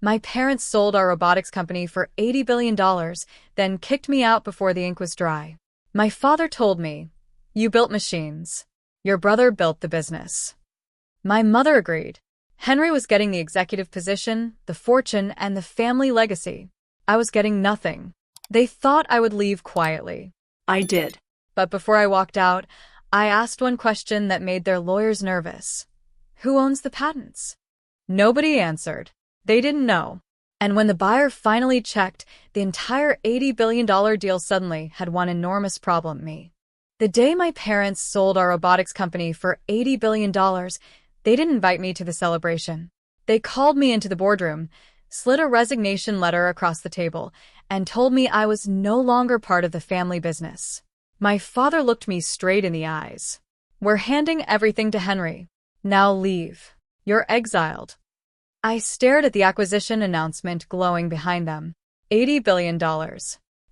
My parents sold our robotics company for $80 billion, then kicked me out before the ink was dry. My father told me, "You built machines. Your brother built the business." My mother agreed. Henry was getting the executive position, the fortune, and the family legacy. I was getting nothing. They thought I would leave quietly. I did. But before I walked out, I asked one question that made their lawyers nervous. Who owns the patents? Nobody answered. They didn't know. And when the buyer finally checked, the entire $80 billion deal suddenly had one enormous problem: me. The day my parents sold our robotics company for $80 billion, they didn't invite me to the celebration. They called me into the boardroom, slid a resignation letter across the table, and told me I was no longer part of the family business. My father looked me straight in the eyes. "We're handing everything to Henry. Now leave. You're exiled." I stared at the acquisition announcement glowing behind them. $80 billion.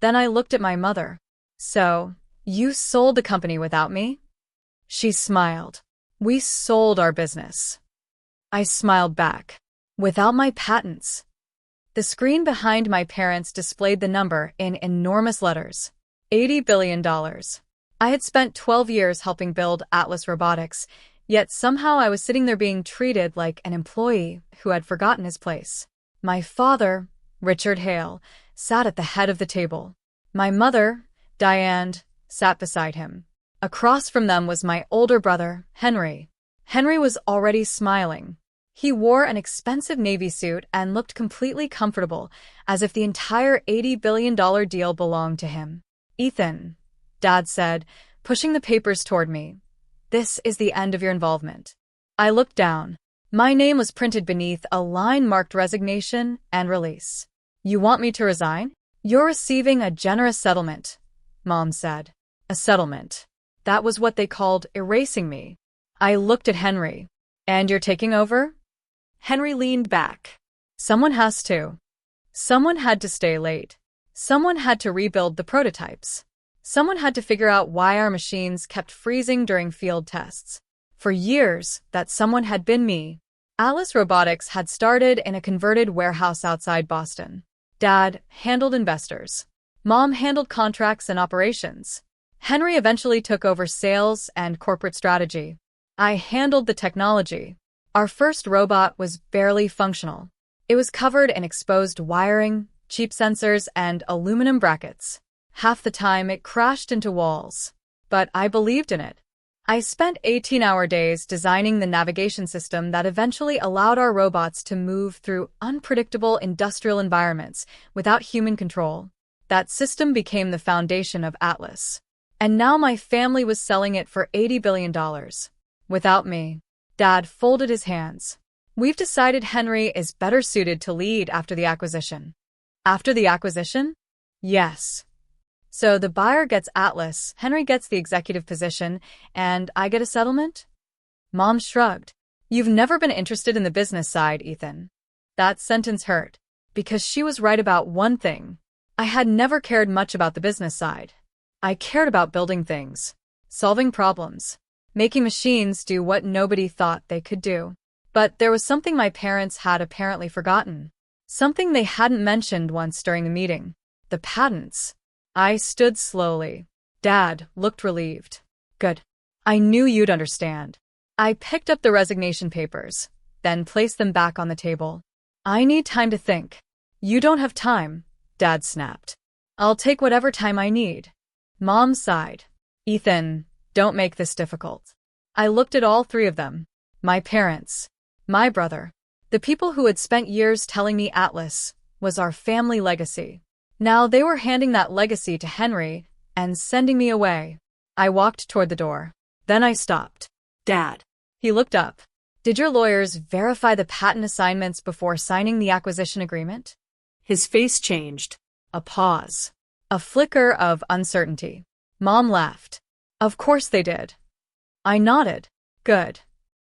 Then I looked at my mother. "So, you sold the company without me?" She smiled. "We sold our business." I smiled back. "Without my patents." The screen behind my parents displayed the number in enormous letters. $80 billion. I had spent 12 years helping build Atlas Robotics, yet somehow I was sitting there being treated like an employee who had forgotten his place. My father, Richard Hale, sat at the head of the table. My mother, Diane, sat beside him. Across from them was my older brother, Henry. Henry was already smiling. He wore an expensive navy suit and looked completely comfortable, as if the entire $80 billion deal belonged to him. "Ethan," Dad said, pushing the papers toward me. "This is the end of your involvement." I looked down. My name was printed beneath a line marked resignation and release. "You want me to resign? You're receiving a generous settlement," Mom said. A settlement. That was what they called erasing me. I looked at Henry. "And you're taking over?" Henry leaned back. "Someone has to. Someone had to stay late. Someone had to rebuild the prototypes. Someone had to figure out why our machines kept freezing during field tests. For years, that someone had been me." Atlas Robotics had started in a converted warehouse outside Boston. Dad handled investors. Mom handled contracts and operations. Henry eventually took over sales and corporate strategy. I handled the technology. Our first robot was barely functional. It was covered in exposed wiring, cheap sensors, and aluminum brackets. Half the time it crashed into walls. But I believed in it. I spent 18-hour days designing the navigation system that eventually allowed our robots to move through unpredictable industrial environments without human control. That system became the foundation of Atlas. And now my family was selling it for $80 billion. Without me. Dad folded his hands. "We've decided Henry is better suited to lead after the acquisition." After the acquisition? Yes. So the buyer gets Atlas, Henry gets the executive position, and I get a settlement? Mom shrugged. "You've never been interested in the business side, Ethan." That sentence hurt, because she was right about one thing. I had never cared much about the business side. I cared about building things, solving problems, making machines do what nobody thought they could do. But there was something my parents had apparently forgotten. Something they hadn't mentioned once during the meeting. The patents. I stood slowly. Dad looked relieved. "Good. I knew you'd understand." I picked up the resignation papers, then placed them back on the table. "I need time to think." "You don't have time," Dad snapped. "I'll take whatever time I need." Mom sighed. "Ethan, don't make this difficult." I looked at all three of them. My parents. My brother. The people who had spent years telling me Atlas was our family legacy. Now they were handing that legacy to Henry and sending me away. I walked toward the door. Then I stopped. "Dad." He looked up. "Did your lawyers verify the patent assignments before signing the acquisition agreement?" His face changed. A pause. A flicker of uncertainty. Mom laughed. "Of course they did." I nodded. "Good."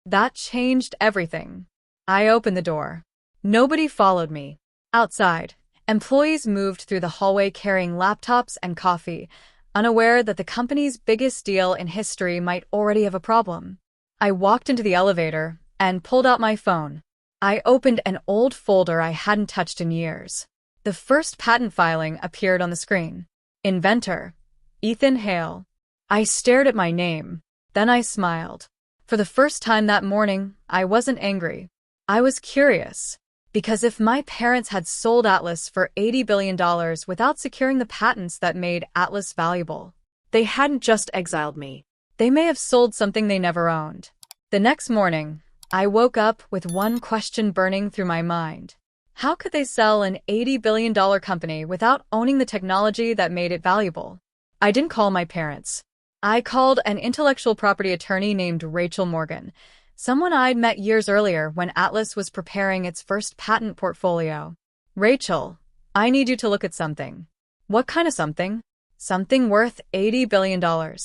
That changed everything. I opened the door. Nobody followed me. Outside, employees moved through the hallway carrying laptops and coffee, unaware that the company's biggest deal in history might already have a problem. I walked into the elevator and pulled out my phone. I opened an old folder I hadn't touched in years. The first patent filing appeared on the screen. Inventor, Ethan Hale. I stared at my name. Then I smiled. For the first time that morning, I wasn't angry. I was curious. Because if my parents had sold Atlas for $80 billion without securing the patents that made Atlas valuable, they hadn't just exiled me. They may have sold something they never owned. The next morning, I woke up with one question burning through my mind. How could they sell an $80 billion company without owning the technology that made it valuable? I didn't call my parents. I called an intellectual property attorney named Rachel Morgan, someone I'd met years earlier when Atlas was preparing its first patent portfolio. Rachel, I need you to look at something. What kind of something? Something worth $80 billion.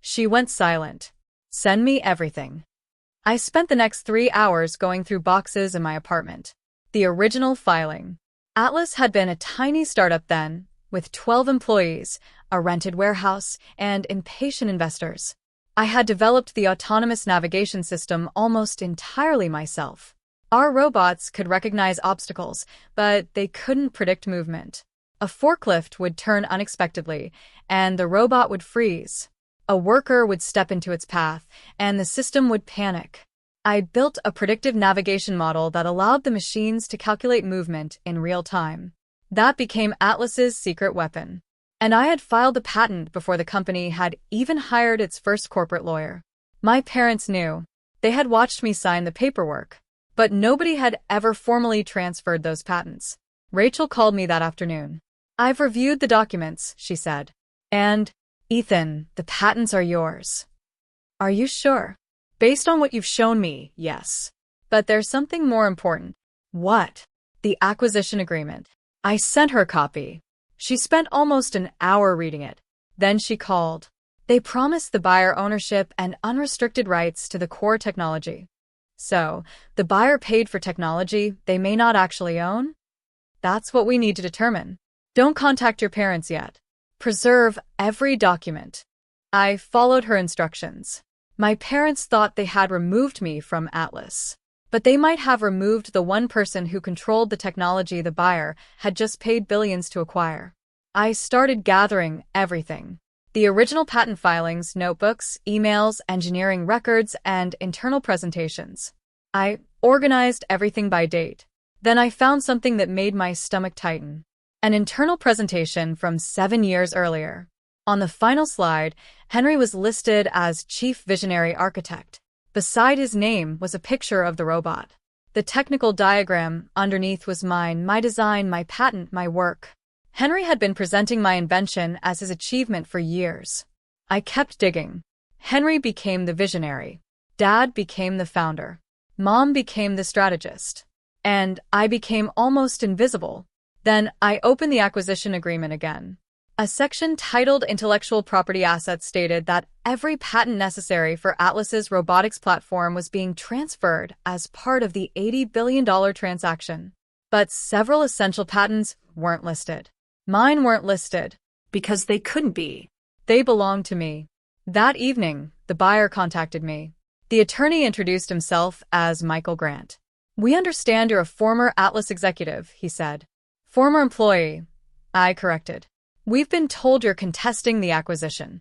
She went silent. Send me everything. I spent the next 3 hours going through boxes in my apartment. The original filing. Atlas had been a tiny startup then, with 12 employees, a rented warehouse, and impatient investors. I had developed the autonomous navigation system almost entirely myself. Our robots could recognize obstacles, but they couldn't predict movement. A forklift would turn unexpectedly, and the robot would freeze. A worker would step into its path, and the system would panic. I built a predictive navigation model that allowed the machines to calculate movement in real time. That became Atlas's secret weapon. And I had filed the patent before the company had even hired its first corporate lawyer. My parents knew. They had watched me sign the paperwork. But nobody had ever formally transferred those patents. Rachel called me that afternoon. I've reviewed the documents, she said. And, Ethan, the patents are yours. Are you sure? Based on what you've shown me, yes. But there's something more important. What? The acquisition agreement. I sent her a copy. She spent almost an hour reading it. Then she called. They promised the buyer ownership and unrestricted rights to the core technology. So, the buyer paid for technology they may not actually own? That's what we need to determine. Don't contact your parents yet. Preserve every document. I followed her instructions. My parents thought they had removed me from Atlas. But they might have removed the one person who controlled the technology the buyer had just paid billions to acquire. I started gathering everything. The original patent filings, notebooks, emails, engineering records, and internal presentations. I organized everything by date. Then I found something that made my stomach tighten. An internal presentation from 7 years earlier. On the final slide, Henry was listed as Chief Visionary Architect. Beside his name was a picture of the robot. The technical diagram underneath was mine, my design, my patent, my work. Henry had been presenting my invention as his achievement for years. I kept digging. Henry became the visionary. Dad became the founder. Mom became the strategist. And I became almost invisible. Then I opened the acquisition agreement again. A section titled Intellectual Property Assets stated that every patent necessary for Atlas's robotics platform was being transferred as part of the $80 billion transaction. But several essential patents weren't listed. Mine weren't listed. Because they couldn't be. They belonged to me. That evening, the buyer contacted me. The attorney introduced himself as Michael Grant. We understand you're a former Atlas executive, he said. Former employee, I corrected. We've been told you're contesting the acquisition.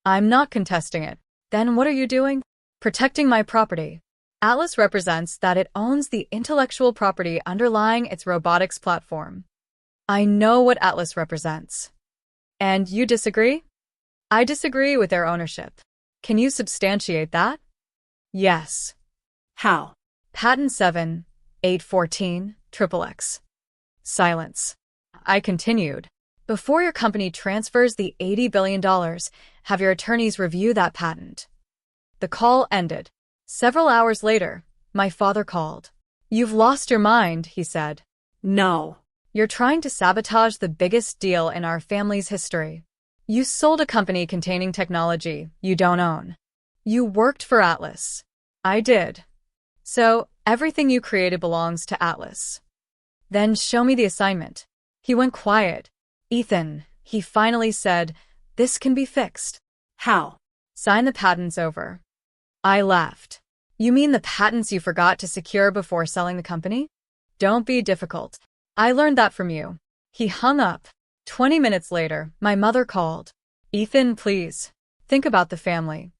I'm not contesting it. Then what are you doing? Protecting my property. Atlas represents that it owns the intellectual property underlying its robotics platform. I know what Atlas represents. And you disagree? I disagree with their ownership. Can you substantiate that? Yes. How? Patent 7.814/XXX. Silence. I continued. Before your company transfers the $80 billion, have your attorneys review that patent. The call ended. Several hours later, my father called. You've lost your mind, he said. No. You're trying to sabotage the biggest deal in our family's history. You sold a company containing technology you don't own. You worked for Atlas. I did. So, everything you created belongs to Atlas. Then show me the assignment. He went quiet. Ethan, he finally said, this can be fixed. How? Sign the patents over. I laughed. You mean the patents you forgot to secure before selling the company? Don't be difficult. I learned that from you. He hung up. 20 minutes later, my mother called. Ethan, please. Think about the family.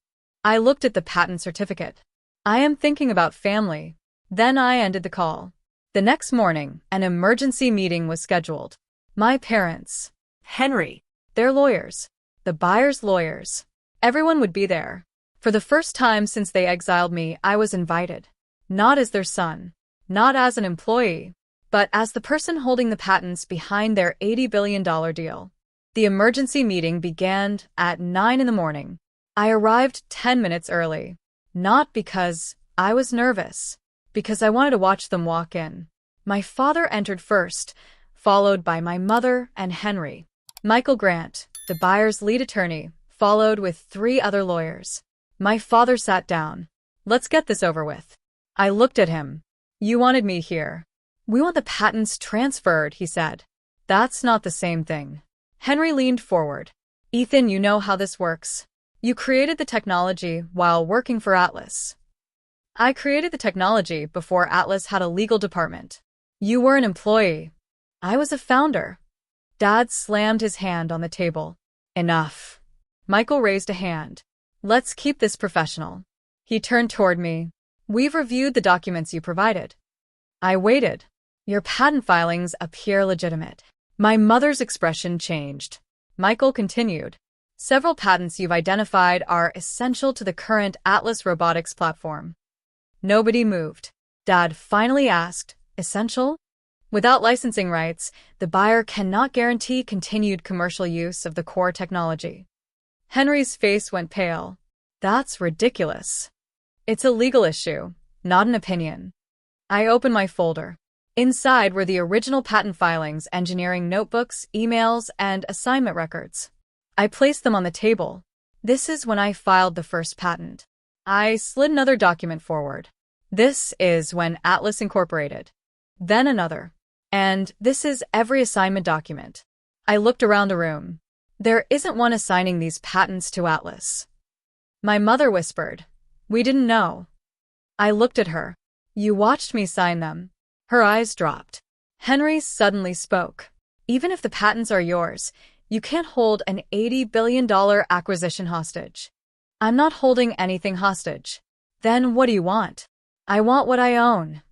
I looked at the patent certificate. I am thinking about family. Then I ended the call. The next morning, an emergency meeting was scheduled. My parents, Henry, their lawyers, the buyer's lawyers. Everyone would be there. For the first time since they exiled me, I was invited. Not as their son, not as an employee, but as the person holding the patents behind their $80 billion deal. The emergency meeting began at 9 in the morning. I arrived 10 minutes early. Not because I was nervous, because I wanted to watch them walk in. My father entered first, followed by my mother and Henry. Michael Grant, the buyer's lead attorney, followed with 3 other lawyers. My father sat down. Let's get this over with. I looked at him. You wanted me here. We want the patents transferred, he said. That's not the same thing. Henry leaned forward. Ethan, you know how this works. You created the technology while working for Atlas. I created the technology before Atlas had a legal department. You were an employee. I was a founder. Dad slammed his hand on the table. Enough. Michael raised a hand. Let's keep this professional. He turned toward me. We've reviewed the documents you provided. I waited. Your patent filings appear legitimate. My mother's expression changed. Michael continued. Several patents you've identified are essential to the current Atlas Robotics platform. Nobody moved. Dad finally asked, essential? Without licensing rights, the buyer cannot guarantee continued commercial use of the core technology. Henry's face went pale. That's ridiculous. It's a legal issue, not an opinion. I opened my folder. Inside were the original patent filings, engineering notebooks, emails, and assignment records. I placed them on the table. This is when I filed the first patent. I slid another document forward. This is when Atlas Incorporated. Then another. And this is every assignment document. I looked around the room. There isn't one assigning these patents to Atlas. My mother whispered. We didn't know. I looked at her. You watched me sign them. Her eyes dropped. Henry suddenly spoke. Even if the patents are yours, you can't hold an $80 billion acquisition hostage. I'm not holding anything hostage. Then what do you want? I want what I own.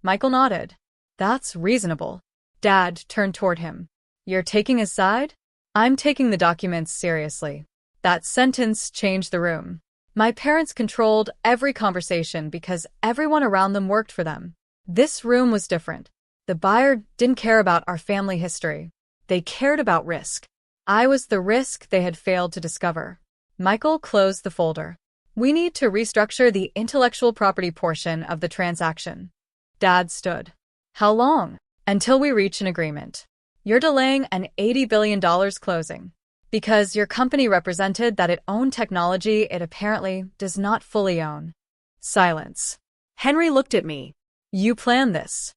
Michael nodded. That's reasonable. Dad turned toward him. You're taking his side? I'm taking the documents seriously. That sentence changed the room. My parents controlled every conversation because everyone around them worked for them. This room was different. The buyer didn't care about our family history. They cared about risk. I was the risk they had failed to discover. Michael closed the folder. We need to restructure the intellectual property portion of the transaction. Dad stood. How long? Until we reach an agreement. You're delaying an $80 billion closing. Because your company represented that it owned technology it apparently does not fully own. Silence. Henry looked at me. You planned this.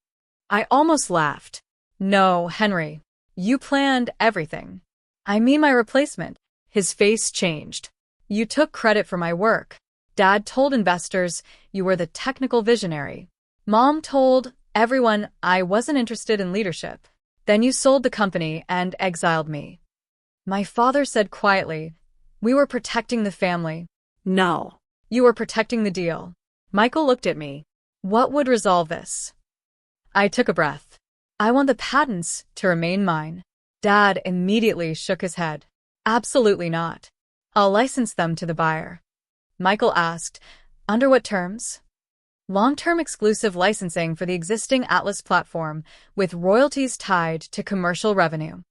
I almost laughed. No, Henry. You planned everything. I mean my replacement. His face changed. You took credit for my work. Dad told investors you were the technical visionary. Mom told everyone I wasn't interested in leadership. Then you sold the company and exiled me. My father said quietly, we were protecting the family. No. You were protecting the deal. Michael looked at me. What would resolve this? I took a breath. I want the patents to remain mine. Dad immediately shook his head. Absolutely not. I'll license them to the buyer. Michael asked, under what terms? Long-term exclusive licensing for the existing Atlas platform with royalties tied to commercial revenue.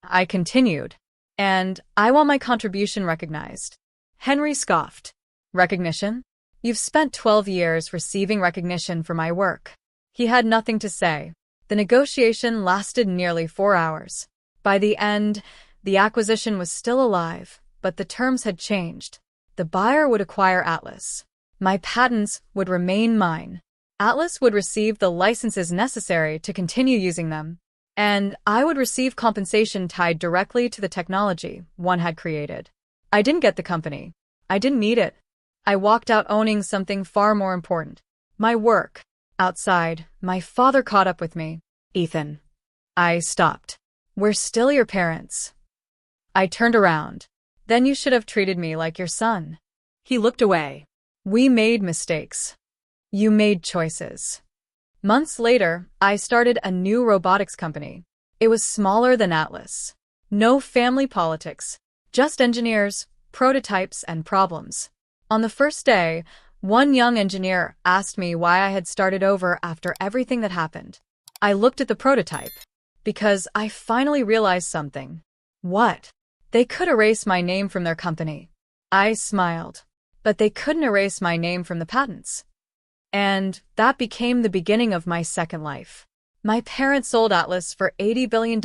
I continued. And I want my contribution recognized. Henry scoffed. Recognition? You've spent 12 years receiving recognition for my work. He had nothing to say. The negotiation lasted nearly 4 hours. By the end, the acquisition was still alive, but the terms had changed. The buyer would acquire Atlas. My patents would remain mine. Atlas would receive the licenses necessary to continue using them. And I would receive compensation tied directly to the technology one had created. I didn't get the company. I didn't need it. I walked out owning something far more important. My work. Outside, my father caught up with me. Ethan. I stopped. We're still your parents. I turned around. Then you should have treated me like your son. He looked away. We made mistakes. You made choices. Months later, I started a new robotics company. It was smaller than Atlas. No family politics, just engineers, prototypes, and problems. On the first day, one young engineer asked me why I had started over after everything that happened. I looked at the prototype because I finally realized something. What? They could erase my name from their company. I smiled, but they couldn't erase my name from the patents. And that became the beginning of my second life. My parents sold Atlas for $80 billion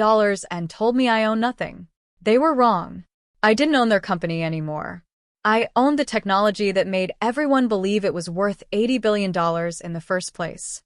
and told me I own nothing. They were wrong. I didn't own their company anymore. I owned the technology that made everyone believe it was worth $80 billion in the first place.